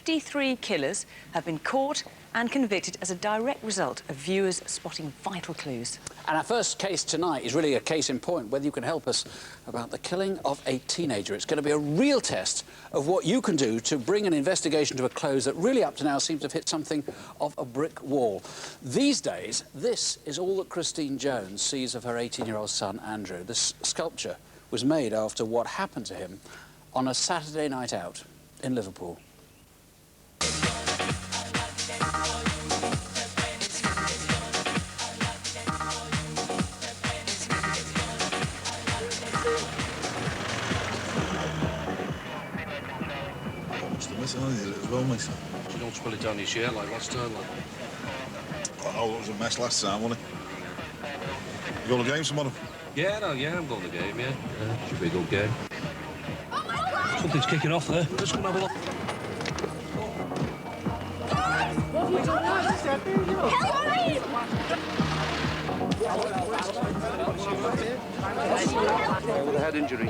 53 killers have been caught and convicted as a direct result of viewers spotting vital clues. And our first case tonight is really a case in point, whether you can help us about the killing of a teenager. It's going to be a real test of what you can do to bring an investigation to a close that really up to now seems to have hit something of a brick wall. These days, this is all that Christine Jones sees of her 18-year-old son, Andrew. This sculpture was made after what happened to him on a Saturday night out in Liverpool. As well, mate. You don't spill it down your shirt like last time, like. Oh, it was a mess last time, wasn't it? You going to the game tomorrow? Yeah, no, yeah, I'm going to the game, yeah. Should be a good game. Something's kicking off there. Let's go and have a look. With a head injury.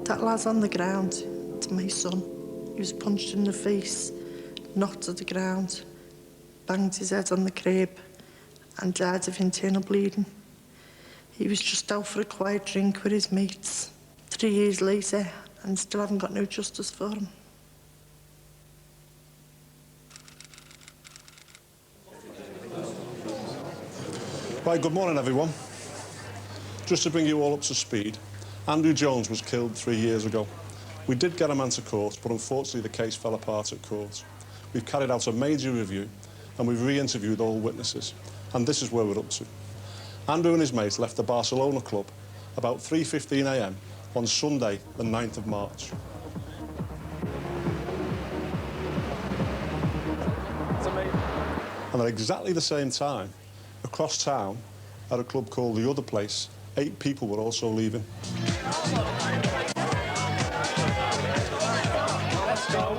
That lad's on the ground, to my son. He was punched in the face, knocked to the ground, banged his head on the crib and died of internal bleeding. He was just out for a quiet drink with his mates 3 years later and still haven't got no justice for him. Right, good morning, everyone. Just to bring you all up to speed, Andrew Jones was killed 3 years ago. We did get a man to court, but unfortunately the case fell apart at court. We've carried out a major review and we've re-interviewed all witnesses, and this is where we're up to. Andrew and his mates left the Barcelona club about 3:15 a.m. on Sunday, the 9th of March. And at exactly the same time, across town, at a club called The Other Place, 8 people were also leaving. Let's go.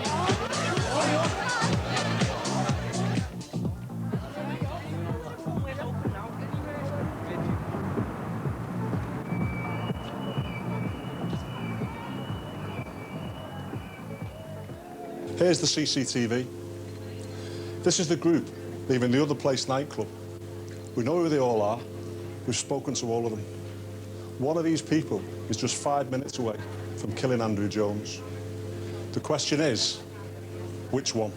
Here's the CCTV. This is the group leaving The Other Place nightclub. We know who they all are. We've spoken to all of them. One of these people is just 5 minutes away from killing Andrew Jones. The question is, which one?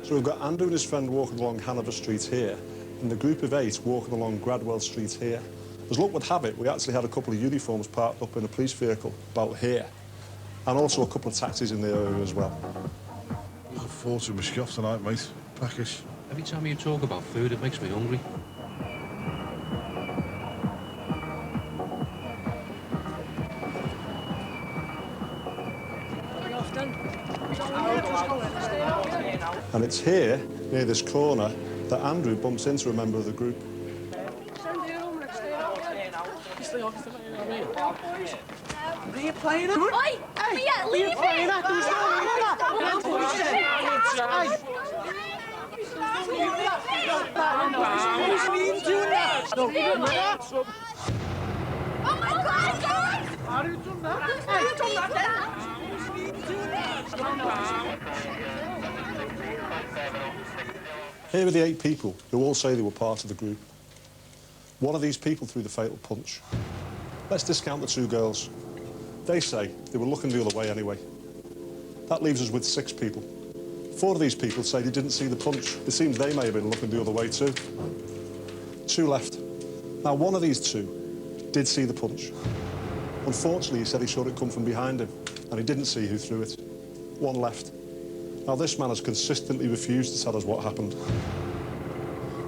So we've got Andrew and his friend walking along Hanover Street here, and the group of 8 walking along Gradwell Street here. As luck would have it, we actually had a couple of uniforms parked up in a police vehicle about here, and also a couple of taxis in the area as well. I thought it was scuffed tonight, mate. Packish. Every time you talk about food, it makes me hungry. And it's here, near this corner, that Andrew bumps into a member of the group. Are you playing it? Oi! Hey! Yeah, leave it! Playing that? There's no Oh my God, guys! How do you do that? How do you do that? Here are the 8 people who all say they were part of the group. One of these people threw the fatal punch. Let's discount the 2 girls. They say they were looking the other way anyway. That leaves us with 6 people. 4 of these people say they didn't see the punch. It seems they may have been looking the other way too. 2 left. Now, one of these 2 did see the punch. Unfortunately, he said he saw it come from behind him, and he didn't see who threw it. 1 left. Now, this man has consistently refused to tell us what happened.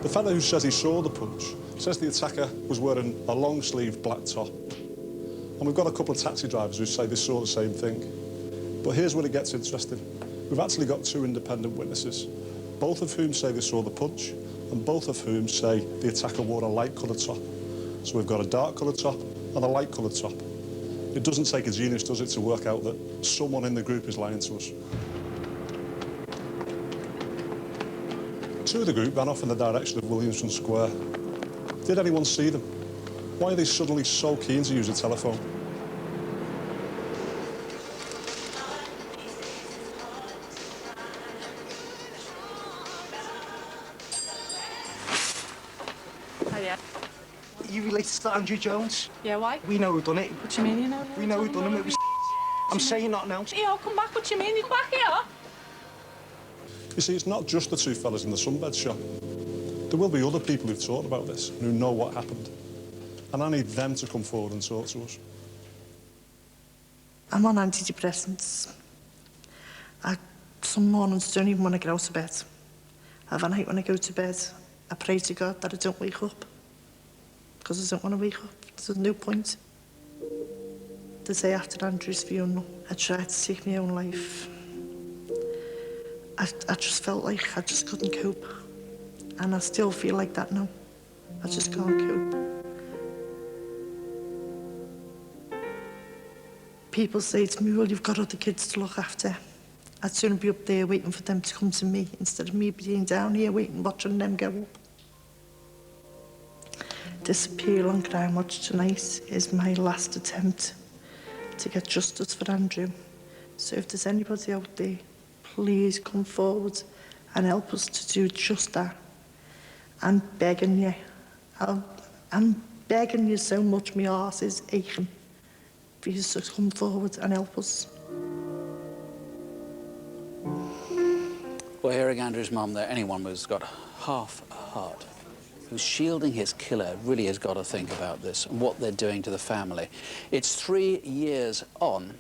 The fellow who says he saw the punch says the attacker was wearing a long-sleeved black top. And we've got a couple of taxi drivers who say they saw the same thing. But here's where it gets interesting. We've actually got 2 independent witnesses, both of whom say they saw the punch, and both of whom say the attacker wore a light-coloured top. So we've got a dark-coloured top and a light-coloured top. It doesn't take a genius, does it, to work out that someone in the group is lying to us. Two of the group ran off in the direction of Williamson Square. Did anyone see them? Why are they suddenly so keen to use a telephone? Hiya. You related to Andrew Jones? Yeah, why? We know who done it. What do you mean you know? We know who done him. It was I'm saying not now. Here, I'll come back. What do you mean? You back here? You see, it's not just the two fellas in the sunbed shop. There will be other people who've talked about this, who know what happened. And I need them to come forward and talk to us. I'm on antidepressants. Some mornings don't even want to get out of bed. Every night when I go to bed, I pray to God that I don't wake up. Because I don't want to wake up. There's no point. The day after Andrew's funeral, I tried to take my own life. I just felt like I just couldn't cope. And I still feel like that now. I just can't cope. People say to me, well, you've got other kids to look after. I'd sooner be up there waiting for them to come to me instead of me being down here waiting, watching them go up. This appeal on Crimewatch tonight is my last attempt to get justice for Andrew. So if there's anybody out there, please come forward and help us to do just that. I'm begging you. I'm begging you so much, my arse is aching for you to come forward and help us. Well, hearing Andrew's mum there, anyone who's got half a heart, who's shielding his killer, really has got to think about this and what they're doing to the family. It's 3 years on,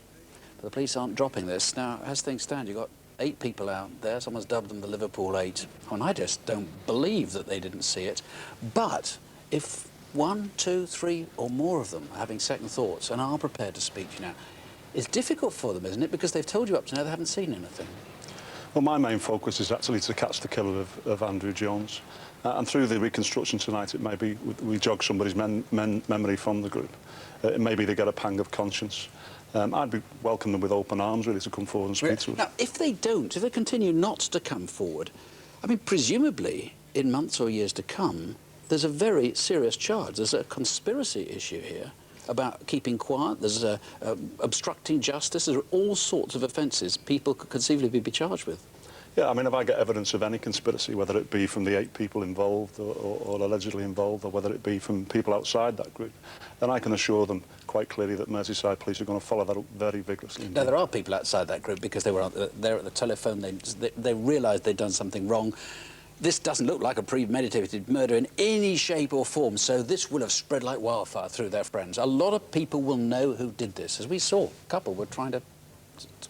but the police aren't dropping this. Now, as things stand, you've got 8 people out there. Someone's dubbed them the Liverpool 8. I mean, I just don't believe that they didn't see it. But if 1, 2, 3 or more of them are having second thoughts and are prepared to speak to you now, it's difficult for them, isn't it? Because they've told you up to now they haven't seen anything. Well, my main focus is actually to catch the killer of Andrew Jones. And through the reconstruction tonight, it may be we jog somebody's memory from the group. It may be they get a pang of conscience. I'd be welcome them with open arms, really, to come forward and speak to us. Now, if they don't, if they continue not to come forward, I mean, presumably, in months or years to come, there's a very serious charge. There's a conspiracy issue here about keeping quiet. There's obstructing justice. There are all sorts of offences people could conceivably be charged with. Yeah, I mean, if I get evidence of any conspiracy, whether it be from the 8 people involved or allegedly involved, or whether it be from people outside that group, then I can assure them quite clearly that Merseyside police are going to follow that up very vigorously. Now, there are people outside that group because they were there at the telephone. They realised they'd done something wrong. This doesn't look like a premeditated murder in any shape or form, so this will have spread like wildfire through their friends. A lot of people will know who did this. As we saw, a couple were trying to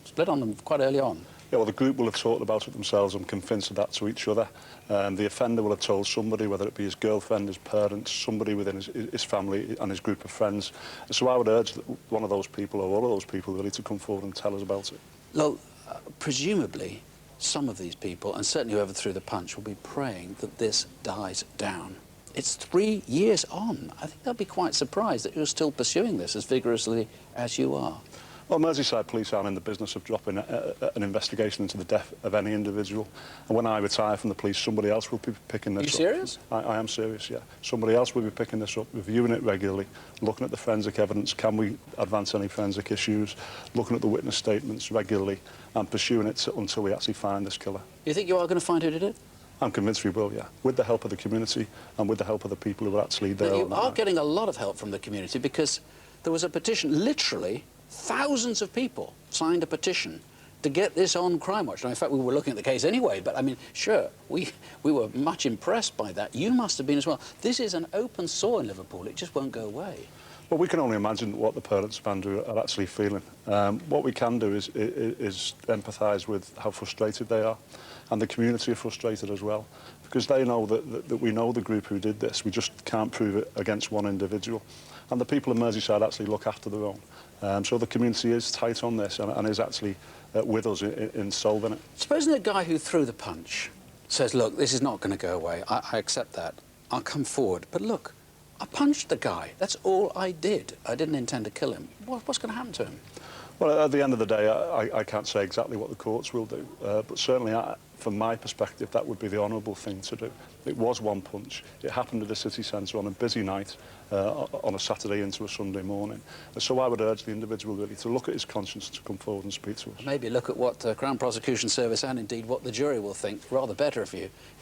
split on them quite early on. Yeah, well, the group will have talked about it themselves. I'm convinced of that to each other. The offender will have told somebody, whether it be his girlfriend, his parents, somebody within his family and his group of friends. So I would urge that one of those people or all of those people really to come forward and tell us about it. Well, presumably, some of these people, and certainly whoever threw the punch, will be praying that this dies down. It's 3 years on. I think they'll be quite surprised that you're still pursuing this as vigorously as you are. Well, Merseyside police aren't in the business of dropping an investigation into the death of any individual. And when I retire from the police, somebody else will be picking this up. Are you serious? I am serious, yeah. Somebody else will be picking this up, reviewing it regularly, looking at the forensic evidence. Can we advance any forensic issues? Looking at the witness statements regularly and pursuing it until we actually find this killer. You think you are going to find who did it? I'm convinced we will, yeah. With the help of the community and with the help of the people who are actually there. But you are getting a lot of help from the community because there was a petition, literally, thousands of people signed a petition to get this on Crimewatch. Now, in fact, we were looking at the case anyway, but I mean, sure, we were much impressed by that. You must have been as well. This is an open sore in Liverpool. It just won't go away. Well, we can only imagine what the parents of Andrew are actually feeling. What we can do is empathise with how frustrated they are, and the community are frustrated as well, because they know that we know the group who did this. We just can't prove it against one individual. And the people of Merseyside actually look after their own. So the community is tight on this and is actually with us in solving it. Supposing the guy who threw the punch says, look, this is not going to go away. I accept that. I'll come forward. But look, I punched the guy. That's all I did. I didn't intend to kill him. What's going to happen to him? Well, at the end of the day, I can't say exactly what the courts will do. But certainly, from my perspective, that would be the honourable thing to do. It was one punch. It happened at the city centre on a busy night, on a Saturday into a Sunday morning. And so I would urge the individual really to look at his conscience, to come forward and speak to us. Maybe look at what the Crown Prosecution Service and indeed what the jury will think. Rather better if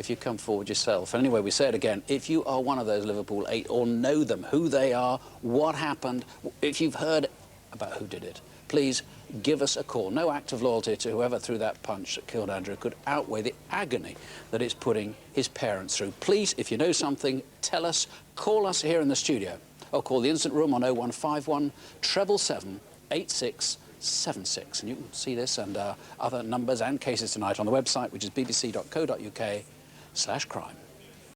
you come forward yourself. And anyway, we say it again, if you are one of those Liverpool 8 or know them, who they are, what happened, if you've heard about who did it, please give us a call. No act of loyalty to whoever threw that punch that killed Andrew could outweigh the agony that it's putting his parents through. Please, if you know something, tell us, call us here in the studio, or call the Incident Room on 0151 777 8676. And you can see this and other numbers and cases tonight on the website, which is bbc.co.uk/crime.